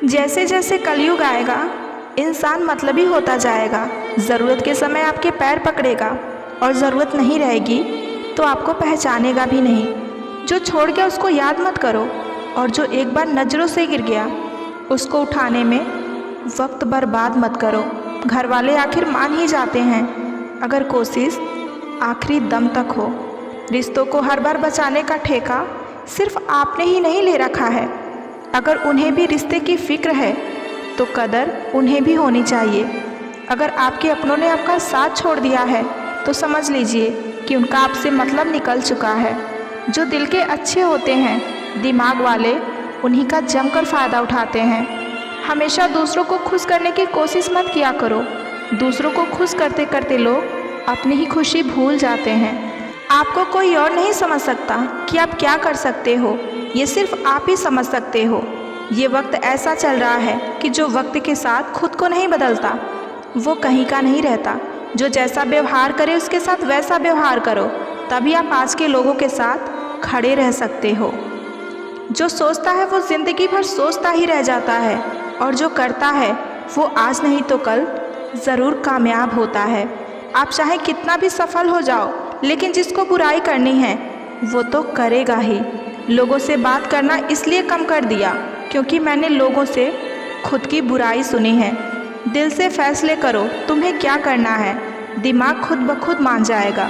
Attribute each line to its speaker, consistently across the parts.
Speaker 1: जैसे जैसे कलयुग आएगा इंसान मतलबी होता जाएगा। ज़रूरत के समय आपके पैर पकड़ेगा और ज़रूरत नहीं रहेगी तो आपको पहचानेगा भी नहीं। जो छोड़ गया उसको याद मत करो और जो एक बार नज़रों से गिर गया उसको उठाने में वक्त बर्बाद मत करो। घर वाले आखिर मान ही जाते हैं अगर कोशिश आखिरी दम तक हो। रिश्तों को हर बार बचाने का ठेका सिर्फ आपने ही नहीं ले रखा है। अगर उन्हें भी रिश्ते की फ़िक्र है तो कदर उन्हें भी होनी चाहिए। अगर आपके अपनों ने आपका साथ छोड़ दिया है तो समझ लीजिए कि उनका आपसे मतलब निकल चुका है। जो दिल के अच्छे होते हैं दिमाग वाले उन्हीं का जमकर फ़ायदा उठाते हैं। हमेशा दूसरों को खुश करने की कोशिश मत किया करो। दूसरों को खुश करते करते लोग अपनी ही खुशी भूल जाते हैं। आपको कोई और नहीं समझ सकता कि आप क्या कर सकते हो, ये सिर्फ आप ही समझ सकते हो। ये वक्त ऐसा चल रहा है कि जो वक्त के साथ खुद को नहीं बदलता वो कहीं का नहीं रहता। जो जैसा व्यवहार करे उसके साथ वैसा व्यवहार करो, तभी आप आज के लोगों के साथ खड़े रह सकते हो। जो सोचता है वो ज़िंदगी भर सोचता ही रह जाता है और जो करता है वो आज नहीं तो कल ज़रूर कामयाब होता है। आप चाहे कितना भी सफल हो जाओ लेकिन जिसको बुराई करनी है वो तो करेगा ही। लोगों से बात करना इसलिए कम कर दिया क्योंकि मैंने लोगों से खुद की बुराई सुनी है। दिल से फैसले करो तुम्हें क्या करना है, दिमाग खुद ब खुद मान जाएगा।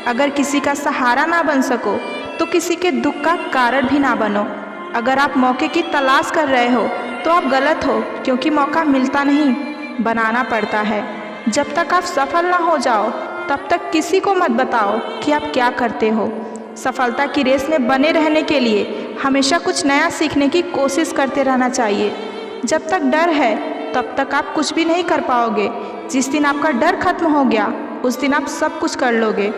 Speaker 1: अगर किसी का सहारा ना बन सको तो किसी के दुख का कारण भी ना बनो। अगर आप मौके की तलाश कर रहे हो तो आप गलत हो, क्योंकि मौका मिलता नहीं बनाना पड़ता है। जब तक आप सफल ना हो जाओ तब तक किसी को मत बताओ कि आप क्या करते हो। सफलता की रेस में बने रहने के लिए हमेशा कुछ नया सीखने की कोशिश करते रहना चाहिए। जब तक डर है तब तक आप कुछ भी नहीं कर पाओगे। जिस दिन आपका डर खत्म हो गया उस दिन आप सब कुछ कर लोगे।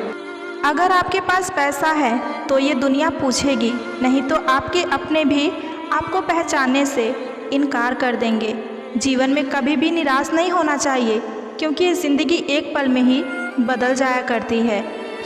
Speaker 1: अगर आपके पास पैसा है तो ये दुनिया पूछेगी, नहीं तो आपके अपने भी आपको पहचानने से इनकार कर देंगे। जीवन में कभी भी निराश नहीं होना चाहिए क्योंकि ये ज़िंदगी एक पल में ही बदल जाया करती है।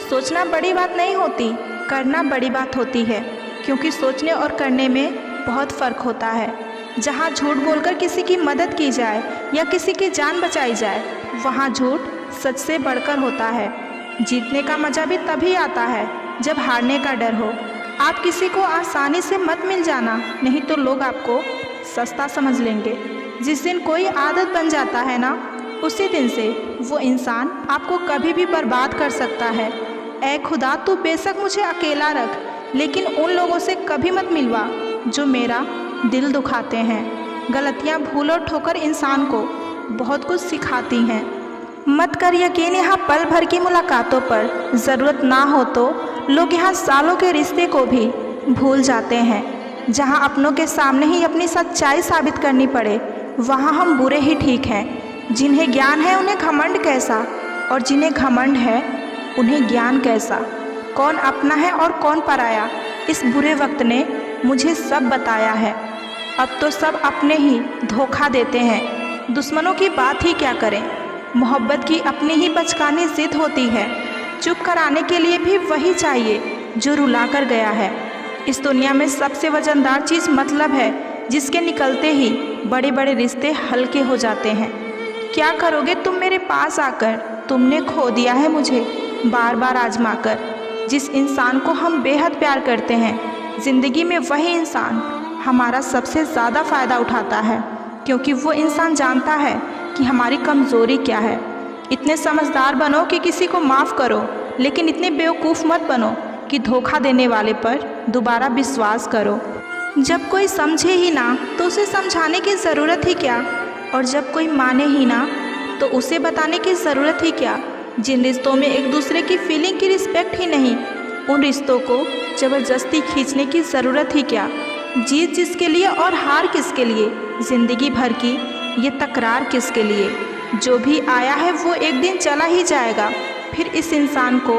Speaker 1: सोचना बड़ी बात नहीं होती, करना बड़ी बात होती है, क्योंकि सोचने और करने में बहुत फ़र्क होता है। जहाँ झूठ बोलकर किसी की मदद की जाए या किसी की जान बचाई जाए वहाँ झूठ सच से बढ़कर होता है। जीतने का मज़ा भी तभी आता है जब हारने का डर हो। आप किसी को आसानी से मत मिल जाना, नहीं तो लोग आपको सस्ता समझ लेंगे। जिस दिन कोई आदत बन जाता है ना उसी दिन से वो इंसान आपको कभी भी बर्बाद कर सकता है। ऐ खुदा तू बेशक मुझे अकेला रख, लेकिन उन लोगों से कभी मत मिलवा जो मेरा दिल दुखाते हैं। गलतियाँ भूल और ठोकर इंसान को बहुत कुछ सिखाती हैं। मत कर यकीन यहाँ पल भर की मुलाकातों पर। ज़रूरत ना हो तो लोग यहाँ सालों के रिश्ते को भी भूल जाते हैं। जहाँ अपनों के सामने ही अपनी सच्चाई साबित करनी पड़े वहाँ हम बुरे ही ठीक हैं। जिन्हें ज्ञान है उन्हें घमंड कैसा, और जिन्हें घमंड है उन्हें ज्ञान कैसा। कौन अपना है और कौन पराया, इस बुरे वक्त ने मुझे सब बताया है। अब तो सब अपने ही धोखा देते हैं, दुश्मनों की बात ही क्या करें। मोहब्बत की अपनी ही बचकानी जिद होती है, चुप कराने के लिए भी वही चाहिए जो रुला कर गया है। इस दुनिया में सबसे वजनदार चीज़ मतलब है, जिसके निकलते ही बड़े बड़े रिश्ते हल्के हो जाते हैं। क्या करोगे तुम मेरे पास आकर, तुमने खो दिया है मुझे बार बार आजमा कर। जिस इंसान को हम बेहद प्यार करते हैं ज़िंदगी में वही इंसान हमारा सबसे ज़्यादा फ़ायदा उठाता है, क्योंकि वो इंसान जानता है कि हमारी कमज़ोरी क्या है। इतने समझदार बनो कि किसी को माफ़ करो, लेकिन इतने बेवकूफ़ मत बनो कि धोखा देने वाले पर दोबारा विश्वास करो। जब कोई समझे ही ना तो उसे समझाने की ज़रूरत ही क्या, और जब कोई माने ही ना तो उसे बताने की ज़रूरत ही क्या। जिन रिश्तों में एक दूसरे की फीलिंग की रिस्पेक्ट ही नहीं, उन रिश्तों को ज़बरदस्ती खींचने की ज़रूरत ही क्या। जीत जिसके लिए और हार किसके लिए, ज़िंदगी भर की ये तकरार किसके लिए। जो भी आया है वो एक दिन चला ही जाएगा, फिर इस इंसान को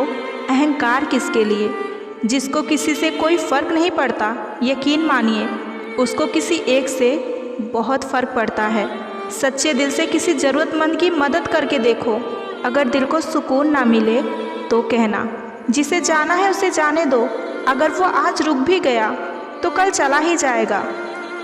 Speaker 1: अहंकार किसके लिए। जिसको किसी से कोई फ़र्क नहीं पड़ता, यकीन मानिए उसको किसी एक से बहुत फ़र्क पड़ता है। सच्चे दिल से किसी ज़रूरतमंद की मदद करके देखो। अगर दिल को सुकून ना मिले तो कहना, जिसे जाना है उसे जाने दो। अगर वो आज रुक भी गया तो कल चला ही जाएगा।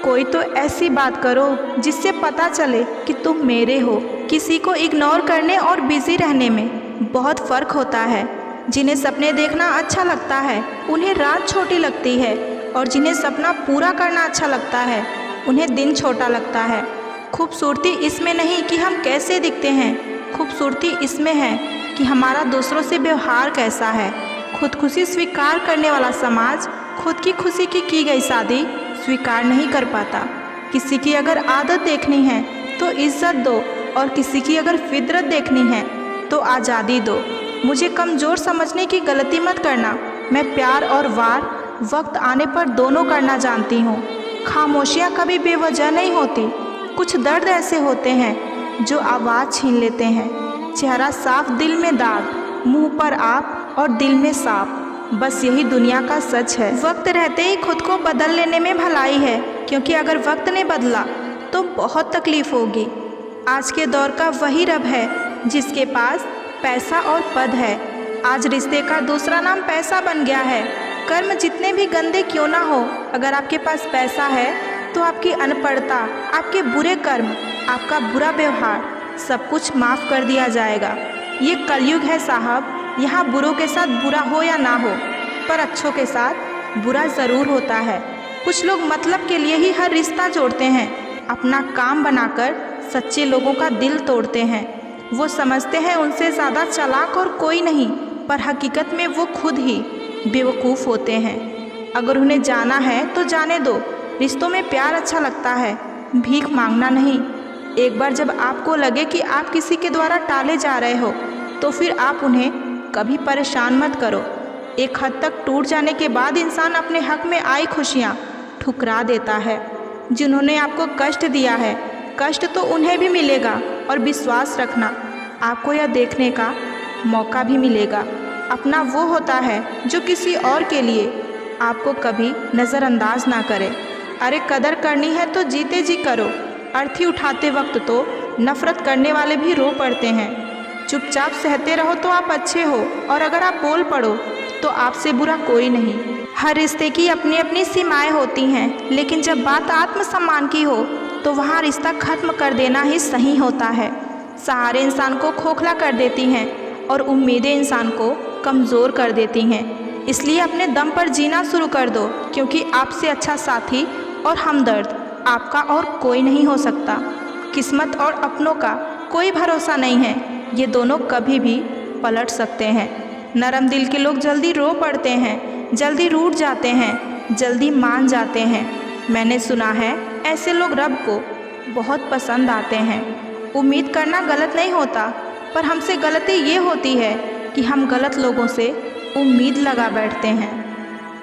Speaker 1: कोई तो ऐसी बात करो जिससे पता चले कि तुम मेरे हो। किसी को इग्नोर करने और बिजी रहने में बहुत फ़र्क होता है। जिन्हें सपने देखना अच्छा लगता है उन्हें रात छोटी लगती है, और जिन्हें सपना पूरा करना अच्छा लगता है उन्हें दिन छोटा लगता है। खूबसूरती इसमें नहीं कि हम कैसे दिखते हैं, खूबसूरती इसमें है कि हमारा दूसरों से व्यवहार कैसा है। खुदकुशी स्वीकार करने वाला समाज खुद की खुशी की गई शादी स्वीकार नहीं कर पाता। किसी की अगर आदत देखनी है तो इज्जत दो, और किसी की अगर फितरत देखनी है तो आज़ादी दो। मुझे कमज़ोर समझने की गलती मत करना। मैं प्यार और वार वक्त आने पर दोनों करना जानती हूँ। खामोशियाँ कभी बेवजह नहीं होती। कुछ दर्द ऐसे होते हैं जो आवाज़ छीन लेते हैं। चेहरा साफ, दिल में दाग, मुंह पर आप और दिल में सांप। बस यही दुनिया का सच है। वक्त रहते ही खुद को बदल लेने में भलाई है, क्योंकि अगर वक्त ने बदला तो बहुत तकलीफ होगी। आज के दौर का वही रब है जिसके पास पैसा और पद है। आज रिश्ते का दूसरा नाम पैसा बन गया है। कर्म जितने भी गंदे क्यों ना हो, अगर आपके पास पैसा है तो आपकी अनपढ़ता, आपके बुरे कर्म, आपका बुरा व्यवहार सब कुछ माफ़ कर दिया जाएगा। ये कलयुग है साहब। यहाँ बुरों के साथ बुरा हो या ना हो, पर अच्छों के साथ बुरा ज़रूर होता है। कुछ लोग मतलब के लिए ही हर रिश्ता जोड़ते हैं, अपना काम बनाकर सच्चे लोगों का दिल तोड़ते हैं। वो समझते हैं उनसे ज़्यादा चालाक और कोई नहीं, पर हकीकत में वो खुद ही बेवकूफ़ होते हैं। अगर उन्हें जाना है तो जाने दो। रिश्तों में प्यार अच्छा लगता है, भीख मांगना नहीं। एक बार जब आपको लगे कि आप किसी के द्वारा टाले जा रहे हो तो फिर आप उन्हें कभी परेशान मत करो। एक हद तक टूट जाने के बाद इंसान अपने हक में आई खुशियाँ ठुकरा देता है। जिन्होंने आपको कष्ट दिया है, कष्ट तो उन्हें भी मिलेगा, और विश्वास रखना आपको यह देखने का मौका भी मिलेगा। अपना वो होता है जो किसी और के लिए आपको कभी नज़रअंदाज ना करे। अरे कदर करनी है तो जीते जी करो। अर्थी उठाते वक्त तो नफ़रत करने वाले भी रो पड़ते हैं। चुपचाप सहते रहो तो आप अच्छे हो, और अगर आप बोल पड़ो तो आपसे बुरा कोई नहीं। हर रिश्ते की अपनी अपनी सीमाएं होती हैं, लेकिन जब बात आत्मसम्मान की हो तो वहाँ रिश्ता खत्म कर देना ही सही होता है। सहारे इंसान को खोखला कर देती हैं और उम्मीदें इंसान को कमज़ोर कर देती हैं। इसलिए अपने दम पर जीना शुरू कर दो, क्योंकि आपसे अच्छा साथी और हमदर्द आपका और कोई नहीं हो सकता। किस्मत और अपनों का कोई भरोसा नहीं है, ये दोनों कभी भी पलट सकते हैं। नरम दिल के लोग जल्दी रो पड़ते हैं, जल्दी रूठ जाते हैं, जल्दी मान जाते हैं। मैंने सुना है ऐसे लोग रब को बहुत पसंद आते हैं। उम्मीद करना गलत नहीं होता, पर हमसे गलती ये होती है कि हम गलत लोगों से उम्मीद लगा बैठते हैं।